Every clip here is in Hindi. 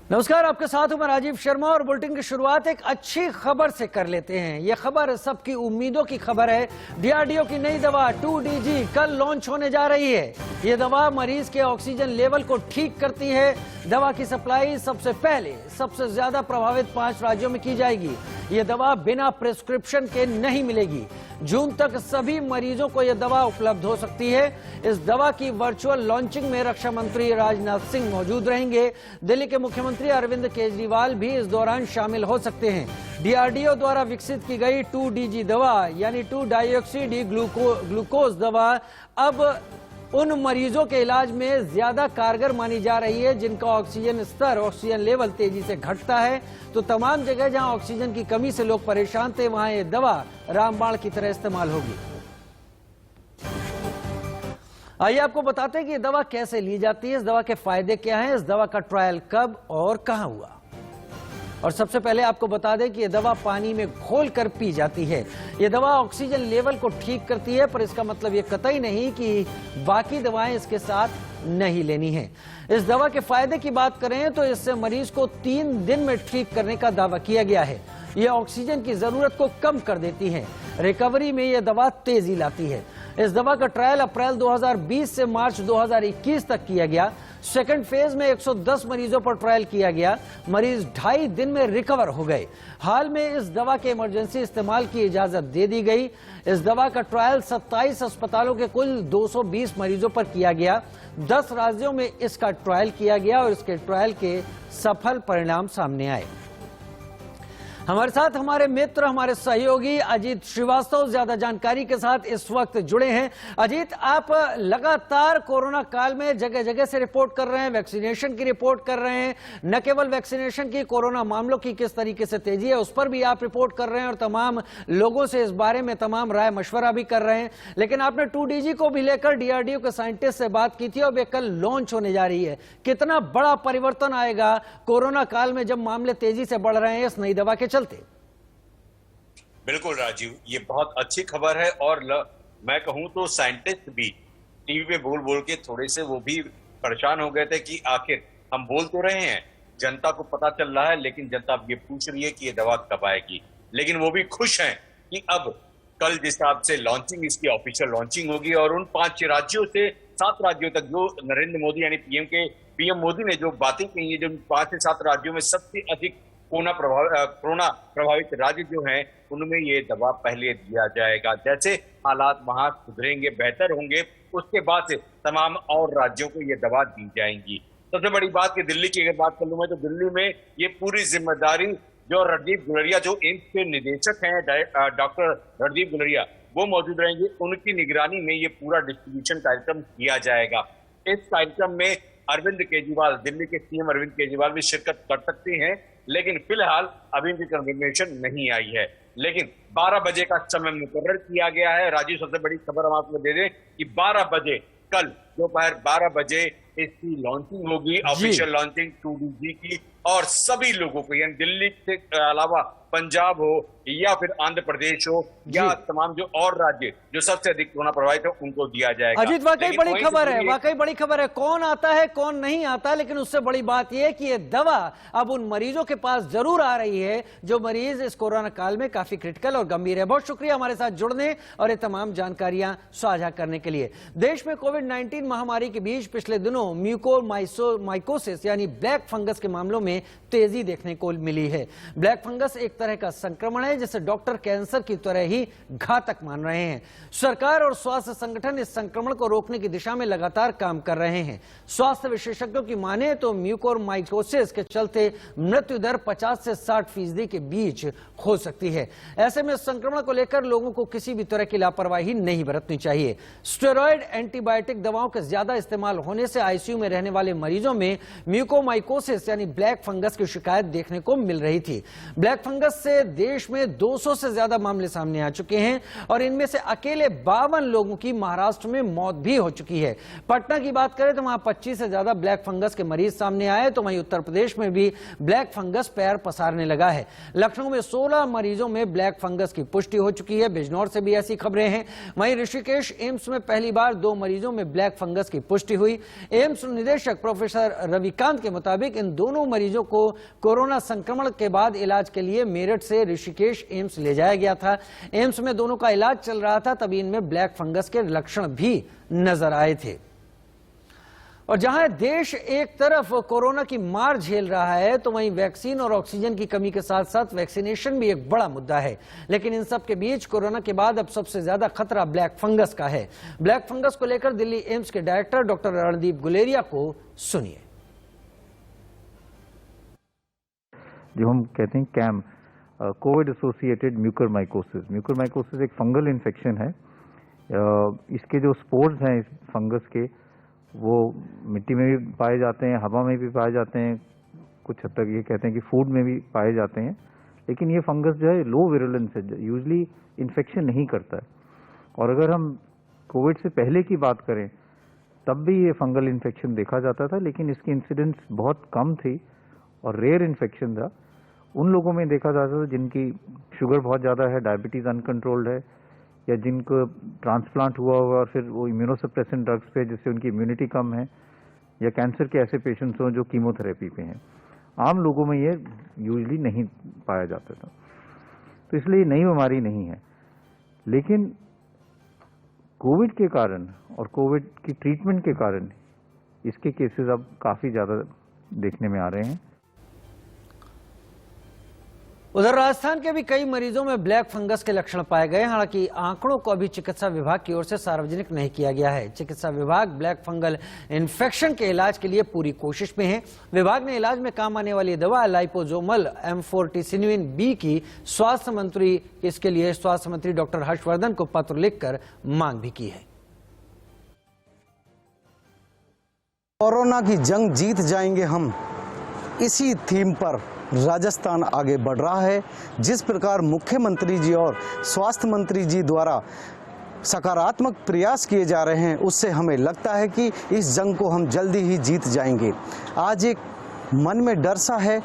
नमस्कार, आपके साथ हूं मैं राजीव शर्मा और बुलेटिन की शुरुआत एक अच्छी खबर से कर लेते हैं। यह खबर सबकी उम्मीदों की खबर है। डीआरडीओ की नई दवा 2DG कल लॉन्च होने जा रही है। यह दवा मरीज के ऑक्सीजन लेवल को ठीक करती है। दवा की सप्लाई सबसे पहले सबसे ज्यादा प्रभावित 5 राज्यों में की जाएगी। यह दवा बिना प्रिस्क्रिप्शन के नहीं मिलेगी। जून तक सभी मरीजों को यह दवा उपलब्ध हो सकती है। इस दवा की वर्चुअल लॉन्चिंग में रक्षा मंत्री राजनाथ सिंह मौजूद रहेंगे। दिल्ली के मुख्यमंत्री अरविंद केजरीवाल भी इस दौरान शामिल हो सकते हैं। डीआरडीओ द्वारा विकसित की गई 2DG दवा यानी 2-डीऑक्सी डी ग्लूकोज दवा अब उन मरीजों के इलाज में ज्यादा कारगर मानी जा रही है जिनका ऑक्सीजन लेवल तेजी से घटता है। तो तमाम जगह जहां ऑक्सीजन की कमी से लोग परेशान थे, वहां ये दवा रामबाण की तरह इस्तेमाल होगी। आइए आपको बताते हैं कि ये दवा कैसे ली जाती है, इस दवा के फायदे क्या हैं, इस दवा का ट्रायल कब और कहां हुआ। और सबसे पहले आपको बता दें कि यह दवा पानी में घोलकर पी जाती है। यह दवा ऑक्सीजन लेवल को ठीक करती है, पर इसका मतलब यह कतई नहीं कि बाकी दवाएं इसके साथ नहीं लेनी है। इस दवा के फायदे की बात करें तो इससे मरीज को 3 दिन में ठीक करने का दावा किया गया है। यह ऑक्सीजन की जरूरत को कम कर देती है। रिकवरी में यह दवा तेजी लाती है। इस दवा का ट्रायल अप्रैल 2020 से मार्च 2021 तक किया गया। सेकंड फेज में 110 मरीजों पर ट्रायल किया गया। मरीज 2.5 दिन में रिकवर हो गए। हाल में इस दवा के इमरजेंसी इस्तेमाल की इजाजत दे दी गई। इस दवा का ट्रायल 27 अस्पतालों के कुल 220 मरीजों पर किया गया। 10 राज्यों में इसका ट्रायल किया गया और इसके ट्रायल के सफल परिणाम सामने आए। हमारे साथ हमारे मित्र, हमारे सहयोगी अजीत श्रीवास्तव ज्यादा जानकारी के साथ इस वक्त जुड़े हैं। अजीत, आप लगातार कोरोना काल में जगह जगह से रिपोर्ट कर रहे हैं, वैक्सीनेशन की रिपोर्ट कर रहे हैं। न केवल वैक्सीनेशन की, कोरोना मामलों की किस तरीके से तेजी है उस पर भी आप रिपोर्ट कर रहे हैं और तमाम लोगों से इस बारे में तमाम राय मशवरा भी कर रहे हैं। लेकिन आपने 2DG को भी लेकर डीआरडीओ के साइंटिस्ट से बात की थी और वे कल लॉन्च होने जा रही है। कितना बड़ा परिवर्तन आएगा कोरोना काल में जब मामले तेजी से बढ़ रहे हैं इस नई दवा के चलते? बिल्कुल राजीव, ये बहुत अच्छी खबर है और मैं कहूं तो साइंटिस्ट भी टीवी पे बोल बोल के थोड़े से वो भी परेशान हो गए थे कि आखिर हम बोल तो रहे हैं, जनता को पता चल रहा है, लेकिन जनता अब ये पूछ रही है कि ये दवा कब आएगी। लेकिन वो भी खुश हैं कि अब कल जिस हिसाब से लॉन्चिंग, इसकी ऑफिशियल लॉन्चिंग होगी और उन 5 राज्यों से 7 राज्यों तक जो नरेंद्र मोदी यानी पीएम मोदी ने जो बातें कही है, जो 5 से 7 राज्यों में सबसे अधिक कोरोना प्रभावित राज्य जो हैं, उनमें ये दवा पहले दिया जाएगा। जैसे हालात वहां सुधरेंगे, बेहतर होंगे, उसके बाद से तमाम और राज्यों को ये दवा दी जाएंगी। सबसे बड़ी बात कि दिल्ली की अगर बात कर लूं मैं, तो दिल्ली में ये पूरी जिम्मेदारी जो रणदीप गुलेरिया, जो एम्स के निदेशक हैं, डॉक्टर रणदीप गुलेरिया, वो मौजूद रहेंगे। उनकी निगरानी में ये पूरा डिस्ट्रीब्यूशन कार्यक्रम किया जाएगा। इस कार्यक्रम में अरविंद केजरीवाल, दिल्ली के सीएम अरविंद केजरीवाल भी शिरकत कर सकते हैं, लेकिन फिलहाल अभी भी कंफर्मेशन नहीं आई है। लेकिन 12 बजे का समय मुकर्रर किया गया है। राजीव, सबसे बड़ी खबर हम आपको दे दें कि 12 बजे, कल दोपहर 12 बजे इसकी लॉन्चिंग होगी, ऑफिशियल लॉन्चिंग 2DG की। और सभी लोगों को, यानी दिल्ली के अलावा पंजाब हो या फिर आंध्र प्रदेश हो या तमाम जो और राज्य जो सबसे अधिक कोरोना प्रभावित है, उनको दिया जाएगा। अजीत, वाकई बड़ी खबर है, वाकई बड़ी खबर है। कौन आता है कौन नहीं आता, लेकिन उससे बड़ी बात यह है कि यह दवा अब उन मरीजों के पास जरूर आ रही है जो मरीज इस कोरोना काल में काफी क्रिटिकल और गंभीर है। बहुत शुक्रिया हमारे साथ जुड़ने और ये तमाम जानकारियां साझा करने के लिए। देश में कोविड-19 महामारी के बीच पिछले दिनों म्यूकोरमाइकोसिस यानी ब्लैक फंगस के मामलों में तेजी देखने को मिली है। ब्लैक फंगस एक तरह का संक्रमण है जिसे डॉक्टर कैंसर की तरह ही घातक मान रहे हैं। सरकार और स्वास्थ्य संगठन इस संक्रमण को रोकने की दिशा में लगातार काम कर रहे हैं। स्वास्थ्य विशेषज्ञों की माने तो म्यूकोरमाइकोसिस के चलते मृत्यु दर 50 से 60% के बीच हो सकती है। ऐसे में संक्रमण को लेकर लोगों को किसी भी तरह की लापरवाही नहीं बरतनी चाहिए। स्टेरॉयड एंटीबायोटिक दवाओं के ज्यादा इस्तेमाल होने से आईसीयू में रहने वाले मरीजों में म्यूकोरमाइकोसिस यानी ब्लैक फंगस की शिकायत देखने को मिल रही थी। ब्लैक फंगस से देश में 200 से ज्यादा मामले सामने आ चुके हैं और इनमें से अकेले 52 लोगों की महाराष्ट्र में मौत भी हो चुकी है। पटना की बात करें तो वहां 25 से ज्यादा ब्लैक फंगस के मरीज सामने आए, तो वहीं उत्तर प्रदेश में भी ब्लैक फंगस पैर पसारने लगा है। लखनऊ में 16 मरीजों में ब्लैक फंगस की पुष्टि हो चुकी है। बिजनौर से भी ऐसी खबरें हैं। वहीं ऋषिकेश एम्स में पहली बार 2 मरीजों में ब्लैक फंगस फंगस की पुष्टि हुई। एम्स निदेशक प्रोफेसर रविकांत के मुताबिक इन दोनों मरीजों को कोरोना संक्रमण के बाद इलाज के लिए मेरठ से ऋषिकेश एम्स ले जाया गया था। एम्स में दोनों का इलाज चल रहा था, तभी इनमें ब्लैक फंगस के लक्षण भी नजर आए थे। और जहां देश एक तरफ कोरोना की मार झेल रहा है, तो वहीं वैक्सीन और ऑक्सीजन की कमी के साथ साथ वैक्सीनेशन भी एक बड़ा मुद्दा है। लेकिन इन सब के बीच कोरोना के बाद अब सबसे ज्यादा खतरा ब्लैक फंगस का है। ब्लैक फंगस को लेकर दिल्ली एम्स के डायरेक्टर डॉक्टर रणदीप गुलेरिया को सुनिए। जो हम कहते हैं CAM, covid associated mucormycosis. Mucormycosis एक फंगल इन्फेक्शन है। इसके जो स्पोर्स हैं इस फंगस के, वो मिट्टी में भी पाए जाते हैं, हवा में भी पाए जाते हैं, कुछ हद तक ये कहते हैं कि फूड में भी पाए जाते हैं। लेकिन ये फंगस जो है लो विरुलेंस है, यूजली इन्फेक्शन नहीं करता है। और अगर हम कोविड से पहले की बात करें तब भी ये फंगल इन्फेक्शन देखा जाता था, लेकिन इसकी इंसिडेंस बहुत कम थी और रेयर इन्फेक्शन था। उन लोगों में देखा जाता था जिनकी शुगर बहुत ज़्यादा है, डायबिटीज़ अनकंट्रोल्ड है, या जिनको ट्रांसप्लांट हुआ हुआ और फिर वो इम्यूनोसप्रेसेंट ड्रग्स पे जिससे उनकी इम्यूनिटी कम है, या कैंसर के ऐसे पेशेंट्स हों जो कीमोथेरेपी पे हैं। आम लोगों में ये यूजली नहीं पाया जाता था, तो इसलिए नई बीमारी नहीं है। लेकिन कोविड के कारण और कोविड की ट्रीटमेंट के कारण इसके केसेस अब काफ़ी ज़्यादा देखने में आ रहे हैं। उधर राजस्थान के भी कई मरीजों में ब्लैक फंगस के लक्षण पाए गए। हालांकि आंकड़ों को अभी चिकित्सा विभाग की ओर से सार्वजनिक नहीं किया गया है। चिकित्सा विभाग ब्लैक फंगल इन्फेक्शन के इलाज के लिए पूरी कोशिश में है। विभाग ने इलाज में काम आने वाली दवा लाइपोजोमल M40 B की इसके लिए स्वास्थ्य मंत्री डॉक्टर हर्षवर्धन को पत्र लिखकर मांग भी की है। कोरोना की जंग जीत जाएंगे हम, इसी थीम पर राजस्थान आगे बढ़ रहा है। जिस प्रकार मुख्यमंत्री जी और स्वास्थ्य मंत्री जी द्वारा सकारात्मक प्रयास किए जा रहे हैं, उससे हमें लगता है कि इस जंग को हम जल्दी ही जीत जाएंगे। आज एक मन में डर सा है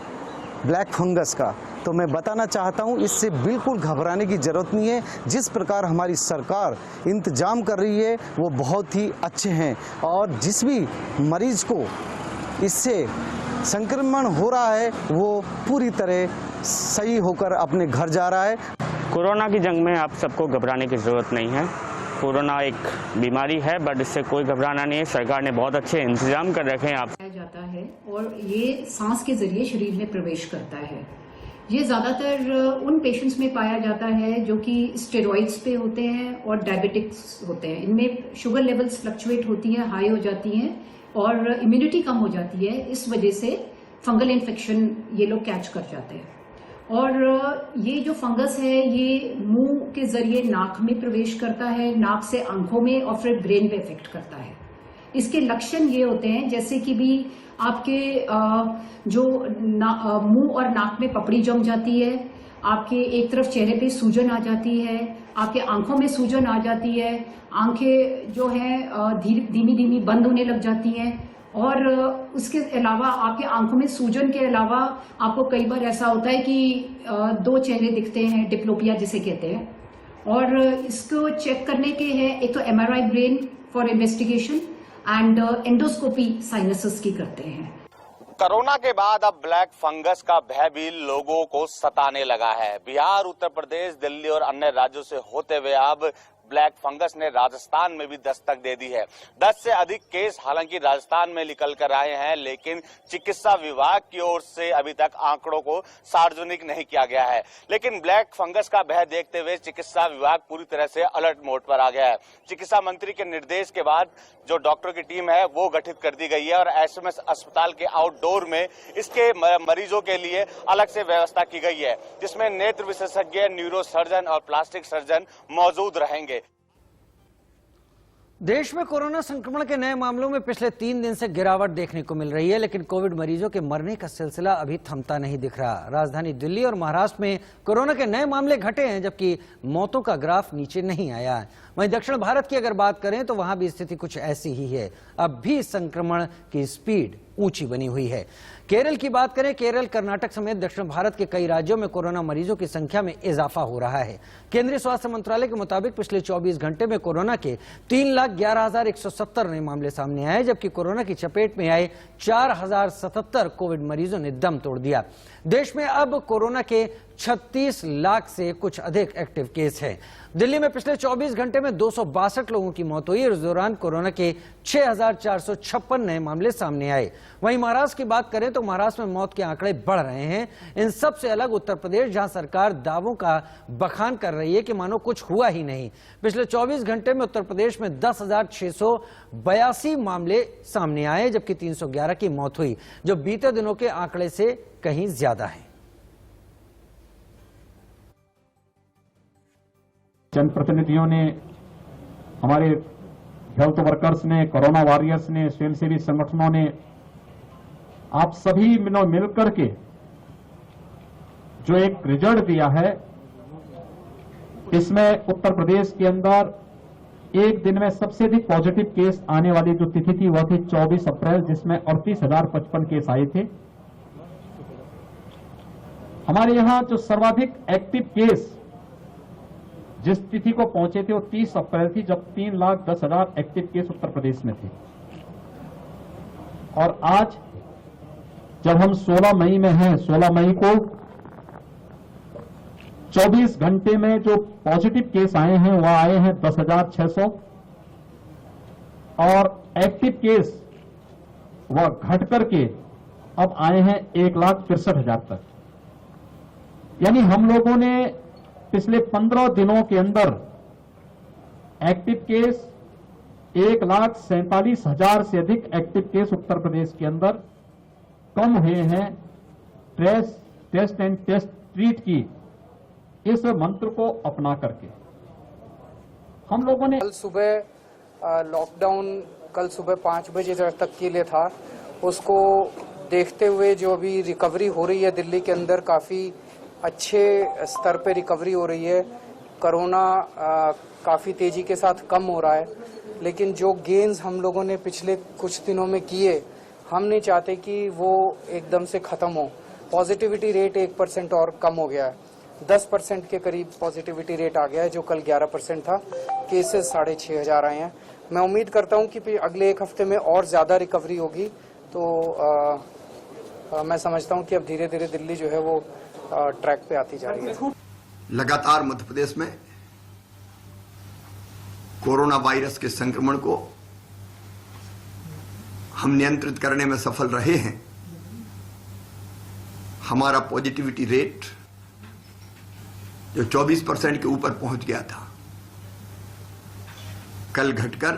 ब्लैक फंगस का, तो मैं बताना चाहता हूं इससे बिल्कुल घबराने की ज़रूरत नहीं है। जिस प्रकार हमारी सरकार इंतजाम कर रही है वो बहुत ही अच्छे हैं, और जिस भी मरीज को इससे संक्रमण हो रहा है वो पूरी तरह सही होकर अपने घर जा रहा है। कोरोना की जंग में आप सबको घबराने की ज़रूरत नहीं है। कोरोना एक बीमारी है, बट इससे कोई घबराना नहीं है। सरकार ने बहुत अच्छे इंतजाम कर रखे हैं। आप जाता है और ये सांस के जरिए शरीर में प्रवेश करता है। ये ज़्यादातर उन पेशेंट्स में पाया जाता है जो कि स्टेरॉइड्स पे होते हैं और डायबिटिक्स होते हैं। इनमें शुगर लेवल्स फ्लक्चुएट होती हैं, हाई हो जाती हैं और इम्यूनिटी कम हो जाती है। इस वजह से फंगल इन्फेक्शन ये लोग कैच कर जाते हैं। और ये जो फंगस है ये मुंह के जरिए नाक में प्रवेश करता है, नाक से आंखों में और फिर ब्रेन पे इफेक्ट करता है। इसके लक्षण ये होते हैं जैसे कि भी आपके जो मुंह और नाक में पपड़ी जम जाती है, आपके एक तरफ चेहरे पे सूजन आ जाती है, आपके आंखों में सूजन आ जाती है, आंखें जो है धीमी धीमी बंद होने लग जाती हैं। और उसके अलावा आपके आंखों में सूजन के अलावा आपको कई बार ऐसा होता है कि दो चेहरे दिखते हैं, डिप्लोपिया जिसे कहते हैं। और इसको चेक करने के हैं, एक तो MRI brain for investigation and endoscopy sinuses की करते हैं। कोरोना के बाद अब ब्लैक फंगस का भय भी लोगों को सताने लगा है। बिहार, उत्तर प्रदेश, दिल्ली और अन्य राज्यों से होते हुए अब ब्लैक फंगस ने राजस्थान में भी दस्तक दे दी है। 10 से अधिक केस हालांकि राजस्थान में निकल कर आए हैं, लेकिन चिकित्सा विभाग की ओर से अभी तक आंकड़ों को सार्वजनिक नहीं किया गया है। लेकिन ब्लैक फंगस का भय देखते हुए चिकित्सा विभाग पूरी तरह से अलर्ट मोड पर आ गया है। चिकित्सा मंत्री के निर्देश के बाद जो डॉक्टरों की टीम है वो गठित कर दी गई है और SMS अस्पताल के आउटडोर में इसके मरीजों के लिए अलग से व्यवस्था की गई है, जिसमें नेत्र विशेषज्ञ, न्यूरो सर्जन और प्लास्टिक सर्जन मौजूद रहेंगे। देश में कोरोना संक्रमण के नए मामलों में पिछले 3 दिन से गिरावट देखने को मिल रही है, लेकिन कोविड मरीजों के मरने का सिलसिला अभी थमता नहीं दिख रहा। राजधानी दिल्ली और महाराष्ट्र में कोरोना के नए मामले घटे हैं, जबकि मौतों का ग्राफ नीचे नहीं आया है। वहीं दक्षिण भारत की अगर बात करें तो वहां भी स्थिति कुछ ऐसी ही है। अब भी संक्रमण की स्पीड ऊंची बनी हुई है। केरल की बात करें, केरल, कर्नाटक समेत दक्षिण भारत के कई राज्यों में कोरोना मरीजों की संख्या में इजाफा हो रहा है। केंद्रीय स्वास्थ्य मंत्रालय के मुताबिक पिछले 24 घंटे में कोरोना के 3,11,170 नए मामले सामने आए, जबकि कोरोना की चपेट में आए 4,077 कोविड मरीजों ने दम तोड़ दिया। देश में अब कोरोना के 36 लाख से कुछ अधिक एक्टिव केस हैं। दिल्ली में पिछले 24 घंटे में 262 लोगों की मौत हुई और इस दौरान कोरोना के 6,456 नए मामले सामने आए। वहीं महाराष्ट्र की बात करें तो महाराष्ट्र में मौत के आंकड़े बढ़ रहे हैं। इन सबसे अलग उत्तर प्रदेश, जहां सरकार दावों का बखान कर रही है कि मानो कुछ हुआ ही नहीं। पिछले 24 घंटे में उत्तर प्रदेश में 10,682 मामले सामने आए, जबकि 311 की मौत हुई, जो बीते दिनों के आंकड़े से कहीं ज्यादा है। जनप्रतिनिधियों ने, हमारे हेल्थ वर्कर्स ने, कोरोना वॉरियर्स ने, स्वयंसेवी संगठनों ने, आप सभी मिलकर के जो एक रिजल्ट दिया है, इसमें उत्तर प्रदेश के अंदर एक दिन में सबसे अधिक पॉजिटिव केस आने वाली जो तिथि थी वह थी 24 अप्रैल, जिसमें 38,055 केस आए थे। हमारे यहां जो सर्वाधिक एक्टिव केस जिस तिथि को पहुंचे थे वो 30 अप्रैल थी, जब 3,10,000 एक्टिव केस उत्तर प्रदेश में थे। और आज जब हम 16 मई में हैं, 16 मई को 24 घंटे में जो पॉजिटिव केस आए हैं वह आए हैं 10,600 और एक्टिव केस वह घट करके अब आए हैं 1,63,000 तक। यानी हम लोगों ने पिछले 15 दिनों के अंदर एक्टिव केस 1,47,000 से अधिक एक्टिव केस उत्तर प्रदेश के अंदर कम हुए हैं। टेस्ट एंड टेस्ट ट्रीट की इस मंत्र को अपना करके हम लोगों ने कल सुबह लॉकडाउन कल सुबह 5 बजे तक के लिए था, उसको देखते हुए जो अभी रिकवरी हो रही है दिल्ली के अंदर, काफ़ी अच्छे स्तर पे रिकवरी हो रही है। कोरोना काफ़ी तेज़ी के साथ कम हो रहा है, लेकिन जो गेन्स हम लोगों ने पिछले कुछ दिनों में किए, हम नहीं चाहते कि वो एकदम से ख़त्म हो। पॉजिटिविटी रेट 1% और कम हो गया है, 10% के करीब पॉजिटिविटी रेट आ गया है, जो कल 11% था। केसेस 6,500 आए हैं। मैं उम्मीद करता हूं कि अगले एक हफ्ते में और ज़्यादा रिकवरी होगी, तो मैं समझता हूं कि अब धीरे धीरे दिल्ली जो है वो ट्रैक पे आती जा रही है। लगातार मध्य प्रदेश में कोरोना वायरस के संक्रमण को हम नियंत्रित करने में सफल रहे हैं। हमारा पॉजिटिविटी रेट जो 24% के ऊपर पहुंच गया था, कल घटकर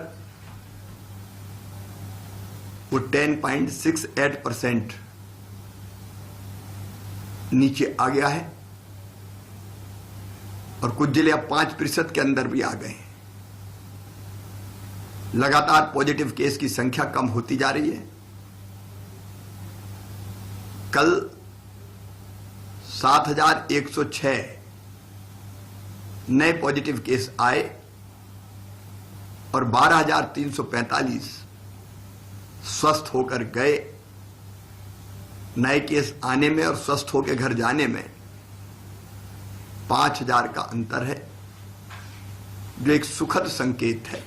वो 10.68% नीचे आ गया है और कुछ जिले अब 5% के अंदर भी आ गए हैं। लगातार पॉजिटिव केस की संख्या कम होती जा रही है। कल 7,106 नए पॉजिटिव केस आए और 12,345 स्वस्थ होकर गए। नए केस आने में और स्वस्थ होकर घर जाने में 5,000 का अंतर है, जो एक सुखद संकेत है।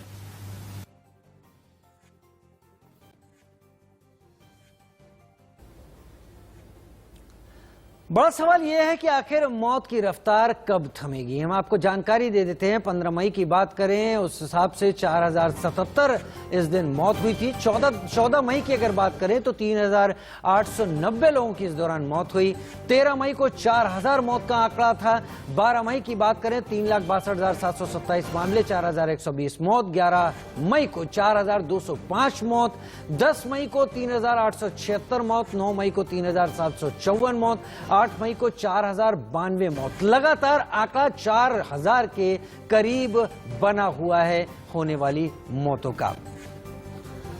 बड़ा सवाल यह है कि आखिर मौत की रफ्तार कब थमेगी। हम आपको जानकारी दे देते हैं। 15 मई की बात करें उस हिसाब से 4,077 इस दिन मौत हुई थी। 14 मई की अगर बात करें तो 3,890 लोगों की इस दौरान मौत हुई। 13 मई को 4,000 मौत का आंकड़ा था। 12 मई की बात करें 3,62,727 मामले, 4,120 मौत। 11 मई को 4,205 मौत। 10 मई को 3,876 मौत। 9 मई को 3,754 मौत। 8 मई को 4,092 मौत। लगातार आंकड़ा 4,000 के करीब बना हुआ है होने वाली मौतों का।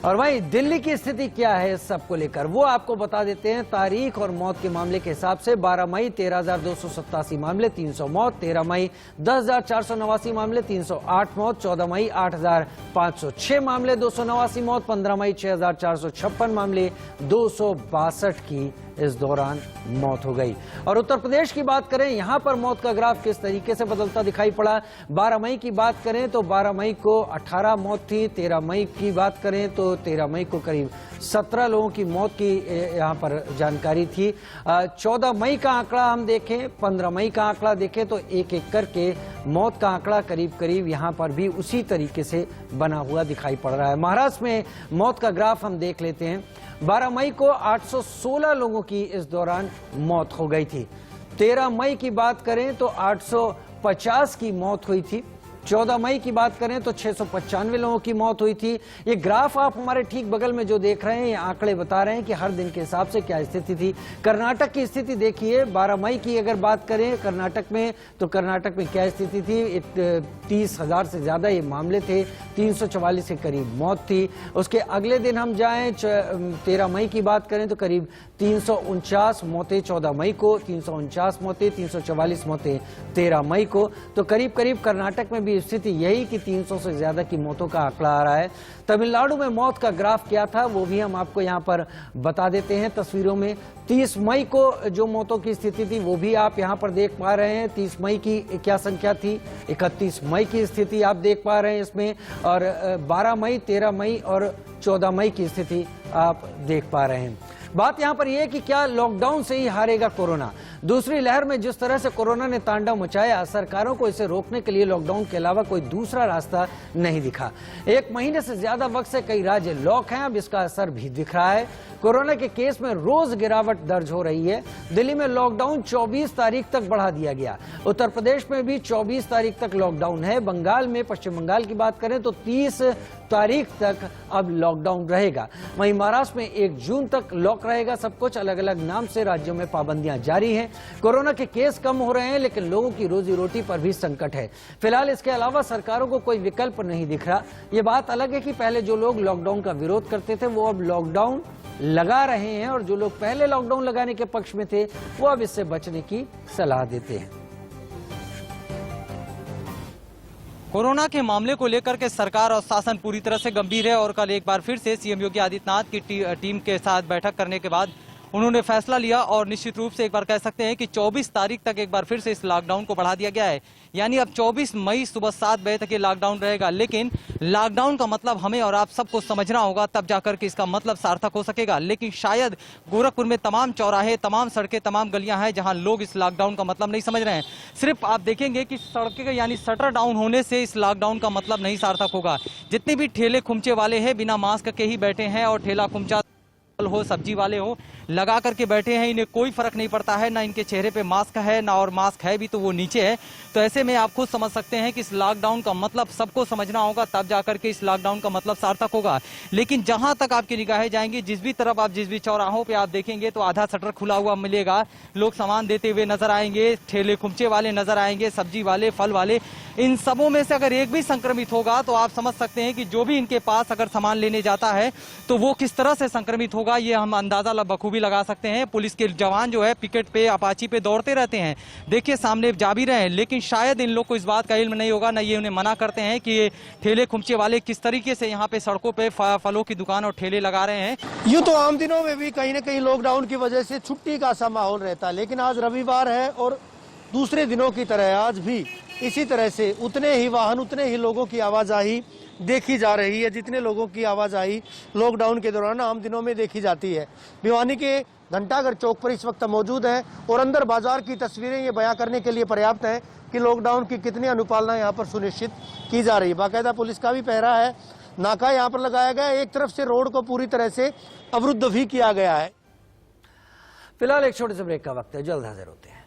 और वहीं दिल्ली की स्थिति क्या है इस सबको लेकर वो आपको बता देते हैं। तारीख और मौत के मामले के हिसाब से 12 मई 13,287 मामले 300 मौत, 13 मई 10,489 मामले 308 मौत, 14 मई 8,506 मामले 289 मौत, 15 मई 6,456 मामले 262 की इस दौरान मौत हो गई। और उत्तर प्रदेश की बात करें, यहां पर मौत का ग्राफ किस तरीके से बदलता दिखाई पड़ा। 12 मई की बात करें तो 12 मई को 18 मौत थी, 13 मई की बात करें तो 13 मई को करीब 17 लोगों की मौत की यहां पर जानकारी थी। 14 मई का आंकड़ा हम देखें, 15 मई का आंकड़ा देखें तो एक एक करके मौत का आंकड़ा करीब करीब यहां पर भी उसी तरीके से बना हुआ दिखाई पड़ रहा है। महाराष्ट्र में मौत का ग्राफ हम देख लेते हैं। 12 मई को 816 लोगों की इस दौरान मौत हो गई थी। 13 मई की बात करें तो 850 की मौत हुई थी। 14 मई की बात करें तो 695 लोगों की मौत हुई थी। ये ग्राफ आप हमारे ठीक बगल में जो देख रहे हैं, ये आंकड़े बता रहे हैं कि हर दिन के हिसाब से क्या स्थिति थी। कर्नाटक की स्थिति देखिए, 12 मई की अगर बात करें कर्नाटक में तो कर्नाटक में क्या स्थिति थी। 30,000 से ज्यादा ये मामले थे, 344 के करीब मौत थी। उसके अगले दिन हम जाएं 13 मई की बात करें तो करीब 349 मौतें 14 मई को, 349 मौतें, 344 मौतें 13 मई को। तो करीब करीब कर्नाटक में भी स्थिति यही कि 300 से ज्यादा की मौतों का आंकड़ा आ रहा है। तमिलनाडु में मौत का ग्राफ क्या था वो भी हम आपको यहां पर बता देते हैं तस्वीरों में। 30 मई को जो मौतों की स्थिति थी वो भी आप यहां पर देख पा रहे हैं। 30 मई की क्या संख्या थी, 31 मई की स्थिति आप देख पा रहे हैं इसमें, और 12 मई, 13 मई और 14 मई की स्थिति आप देख पा रहे हैं। बात यहां पर यह है कि क्या लॉकडाउन से ही हारेगा कोरोना। दूसरी लहर में जिस तरह से कोरोना ने तांडव मचाया, सरकारों को इसे रोकने के लिए लॉकडाउन के अलावा कोई दूसरा रास्ता नहीं दिखा। 1 महीने से ज्यादा वक्त से कई राज्य लॉक हैं, अब इसका असर भी दिख रहा है। कोरोना के केस में रोज गिरावट दर्ज हो रही है। दिल्ली में लॉकडाउन 24 तारीख तक बढ़ा दिया गया। उत्तर प्रदेश में भी 24 तारीख तक लॉकडाउन है। बंगाल में, पश्चिम बंगाल की बात करें तो 30 तारीख तक अब लॉकडाउन रहेगा। वहीं महाराष्ट्र में 1 जून तक लॉक रहेगा सब कुछ। अलग अलग नाम से राज्यों में पाबंदियां जारी हैं। कोरोना के केस कम हो रहे हैं लेकिन लोगों की रोजी रोटी पर भी संकट है। फिलहाल इसके अलावा सरकारों को कोई विकल्प नहीं दिख रहा। ये बात अलग है कि पहले जो लोग लॉकडाउन का विरोध करते थे वो अब लॉकडाउन लगा रहे हैं, और जो लोग पहले लॉकडाउन लगाने के पक्ष में थे वो अब इससे बचने की सलाह देते हैं। कोरोना के मामले को लेकर के सरकार और शासन पूरी तरह से गंभीर है, और कल एक बार फिर से सीएम योगी आदित्यनाथ की टीम के साथ बैठक करने के बाद उन्होंने फैसला लिया, और निश्चित रूप से एक बार कह सकते हैं कि 24 तारीख तक एक बार फिर से इस लॉकडाउन को बढ़ा दिया गया है। यानी अब 24 मई सुबह 7 बजे तक ये लॉकडाउन रहेगा। लेकिन लॉकडाउन का मतलब हमें और आप सबको समझना होगा, तब जाकर के इसका मतलब सार्थक हो सकेगा। लेकिन शायद गोरखपुर में तमाम चौराहे, तमाम सड़कें, तमाम गलियां हैं जहां लोग इस लॉकडाउन का मतलब नहीं समझ रहे हैं। सिर्फ आप देखेंगे कि सड़कें यानी शटर डाउन होने से इस लॉकडाउन का मतलब नहीं सार्थक होगा। जितने भी ठेले खुमचे वाले हैं बिना मास्क के ही बैठे हैं, और ठेला खुमचा हो, सब्जी वाले हो, लगा करके बैठे हैं। इन्हें कोई फर्क नहीं पड़ता है, ना इनके चेहरे पे मास्क है, ना और मास्क है भी तो वो नीचे है। तो ऐसे में आप खुद समझ सकते हैं कि इस लॉकडाउन का मतलब सबको समझना होगा, तब जाकर के इस लॉकडाउन का मतलब सार्थक होगा। लेकिन जहां तक आपकी निगाहें जाएंगी, जिस भी तरफ आप, जिस भी चौराहों पे आप देखेंगे तो आधा शटर खुला हुआ मिलेगा। लोग सामान देते हुए नजर आएंगे, ठेले खुमचे वाले नजर आएंगे, सब्जी वाले, फल वाले। इन सबों में से अगर एक भी संक्रमित होगा तो आप समझ सकते हैं कि जो भी इनके पास अगर सामान लेने जाता है तो वो किस तरह से संक्रमित होगा, ये हम अंदाजा बखूबी लगा सकते हैं। पुलिस के जवान जो है पिकेट पे, अपाची पे दौड़ते रहते हैं, देखिए सामने जा भी रहे हैं, लेकिन शायद इन लोग को इस बात का इल्म नहीं होगा, ना ये उन्हें मना करते हैं कि ये ठेले खुमचे वाले किस तरीके से यहाँ पे सड़कों पे फलों की दुकान और ठेले लगा रहे हैं। यूँ तो आम दिनों में भी कहीं न कहीं लॉकडाउन की वजह से छुट्टी का सा माहौल रहता है, लेकिन आज रविवार है और दूसरे दिनों की तरह आज भी इसी तरह से उतने ही वाहन, उतने ही लोगों की आवाजाही देखी जा रही है जितने लोगों की आवाजाही लॉकडाउन के दौरान आम दिनों में देखी जाती है। भिवानी के घंटाघर चौक पर इस वक्त मौजूद है, और अंदर बाजार की तस्वीरें ये बयां करने के लिए पर्याप्त है कि लॉकडाउन की कितनी अनुपालना यहाँ पर सुनिश्चित की जा रही है। बाकायदा पुलिस का भी पहरा है, नाका यहाँ पर लगाया गया है, एक तरफ से रोड को पूरी तरह से अवरुद्ध भी किया गया है। फिलहाल एक छोटे से ब्रेक का वक्त है, जल्द हाजिर होते हैं।